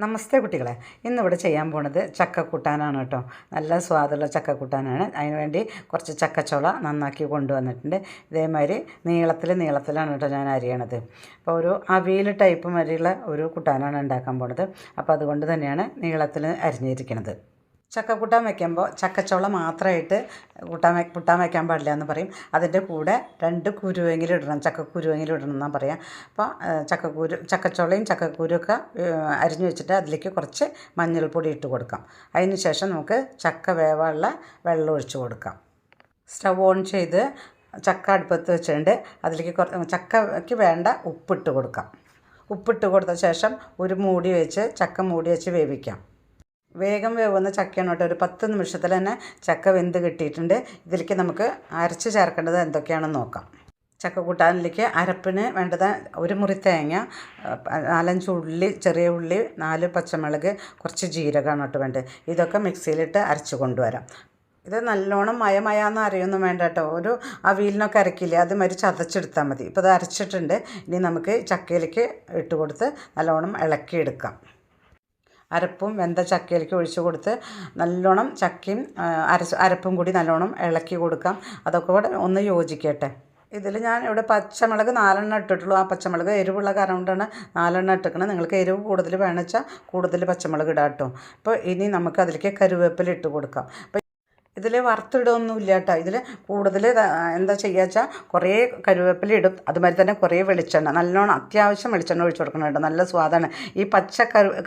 നമസ്തേ കുട്ടികളെ, ഇന്നിവിടെ ചെയ്യാൻ പോണത് ചക്കക്കൂട്ടാനാണ് കേട്ടോ. നല്ല സ്വാദുള്ള ചക്കക്കൂട്ടാനാണ്. അതിനുവേണ്ടി കുറച്ച് ചക്കച്ചുള നന്നാക്കി കൊണ്ടുവന്നിട്ടുണ്ട്. ഇതേമാതിരി നീളത്തിലാണ് കേട്ടോ ഞാൻ അരിയണത്. അപ്പോൾ ഒരു അവിയൽ ടൈപ്പ് മാതിരിയുള്ള ഒരു കൂട്ടാനാണ് ഉണ്ടാക്കാൻ പോണത്. അപ്പോൾ അതുകൊണ്ട് തന്നെയാണ് നീളത്തിൽ അരിഞ്ഞിരിക്കുന്നത്. ചക്കക്കൂട്ടാൻ വയ്ക്കുമ്പോൾ ചക്കച്ചുള മാത്രമായിട്ട് കൂട്ടാൻ വയ്ക്കാൻ പാടില്ല എന്ന് പറയും. അതിൻ്റെ കൂടെ 2 കുരുവെങ്കിലും ഇടണം, ചക്കക്കുരുവെങ്കിലും ഇടണം എന്നാണ് പറയുക. അപ്പോൾ ചക്കച്ചുളയും ചക്കക്കുരുവൊക്കെ അരിഞ്ഞു വെച്ചിട്ട് അതിലേക്ക് കുറച്ച് മഞ്ഞൾപ്പൊടി ഇട്ട് കൊടുക്കാം. അതിന് ശേഷം നമുക്ക് ചക്ക വേവാനുള്ള വെള്ളം ഒഴിച്ച് കൊടുക്കാം. സ്റ്റവ് ഓൺ ചെയ്ത് ചക്ക അടുപ്പത്ത് വെച്ചിട്ടുണ്ട്. അതിലേക്ക് ചക്കയ്ക്ക് വേണ്ട ഉപ്പിട്ട് കൊടുക്കാം. ഉപ്പിട്ട് കൊടുത്ത ശേഷം ഒരു ചക്ക മൂടി വെച്ച് വേവിക്കാം. വേഗം വേവുന്ന ചക്കയാണ് കേട്ടോ. ഒരു 10 നിമിഷത്തിൽ തന്നെ ചക്ക വെന്ത് കിട്ടിയിട്ടുണ്ട്. ഇതിലേക്ക് നമുക്ക് അരച്ച് ചേർക്കേണ്ടത് എന്തൊക്കെയാണെന്ന് നോക്കാം. ചക്കക്കൂട്ടാനിലേക്ക് അരപ്പിന് വേണ്ടത് 1 മുറി തേങ്ങ, 4-5 ഉള്ളി, ചെറിയ ഉള്ളി, 4 പച്ചമുളക്, കുറച്ച് ജീരകമാണ് കേട്ടോ വേണ്ടത്. ഇതൊക്കെ മിക്സിയിലിട്ട് അരച്ച് കൊണ്ടുവരാം. ഇത് നല്ലോണം മയന്ന് അറിയൊന്നും വേണ്ട കേട്ടോ. ഒരു അവിയലിനൊക്കെ അരക്കില്ലേ, അതുമാതിരി ചതച്ചെടുത്താൽ മതി. ഇപ്പോൾ ഇത് അരച്ചിട്ടുണ്ട്. ഇനി നമുക്ക് ചക്കയിലേക്ക് ഇട്ട് കൊടുത്ത് നല്ലോണം ഇളക്കിയെടുക്കാം. അരപ്പും വെന്ത ചക്കയിലേക്ക് ഒഴിച്ച് കൊടുത്ത് നല്ലോണം ചക്കയും അരപ്പും കൂടി നല്ലോണം ഇളക്കി കൊടുക്കാം. അതൊക്കെ കൂടെ ഒന്ന് യോജിക്കട്ടെ. ഇതിൽ ഞാൻ ഇവിടെ പച്ചമുളക് 4 ഇട്ടിട്ടുള്ളൂ. ആ പച്ചമുളക് എരിവുള്ള കാരണം കൊണ്ടാണ് 4 ഇട്ടിരിക്കുന്നത്. നിങ്ങൾക്ക് എരിവ് കൂടുതൽ വേണമെന്ന് വെച്ചാൽ കൂടുതൽ പച്ചമുളക് ഇടാം കേട്ടോ. അപ്പോൾ ഇനി നമുക്ക് അതിലേക്ക് കറിവേപ്പില ഇട്ട് കൊടുക്കാം. ഇതിൽ വറുത്തിടൊന്നുമില്ല കേട്ടോ. ഇതിൽ കൂടുതൽ എന്താ ചെയ്യുക വെച്ചാൽ കുറേ കരുവേപ്പില ഇടും, അതുമാതിരി തന്നെ കുറേ വെളിച്ചെണ്ണ, നല്ലോണം അത്യാവശ്യം വെളിച്ചെണ്ണ ഒഴിച്ച് കൊടുക്കണം കേട്ടോ. നല്ല സ്വാദാണ്. ഈ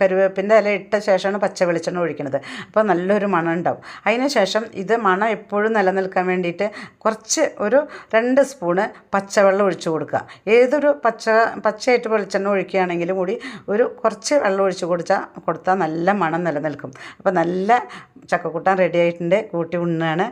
കരുവേപ്പിൻ്റെ ഇല ഇട്ട ശേഷമാണ് പച്ച വെളിച്ചെണ്ണ ഒഴിക്കുന്നത്. അപ്പോൾ നല്ലൊരു മണം ഉണ്ടാവും. അതിന് ശേഷം ഇത് മണം എപ്പോഴും നിലനിൽക്കാൻ വേണ്ടിയിട്ട് കുറച്ച് ഒരു 2 സ്പൂണ് പച്ചവെള്ളം ഒഴിച്ച് കൊടുക്കുക. ഏതൊരു പച്ചയായിട്ട് വെളിച്ചെണ്ണ ഒഴിക്കുകയാണെങ്കിലും കൂടി കുറച്ച് വെള്ളം ഒഴിച്ച് കൊടുത്താൽ നല്ല മണം നിലനിൽക്കും. അപ്പോൾ നല്ല ചക്കക്കൂട്ടാൻ റെഡി ആയിട്ടുണ്ട്. കൂട്ടി ഉണ്ണാണ്.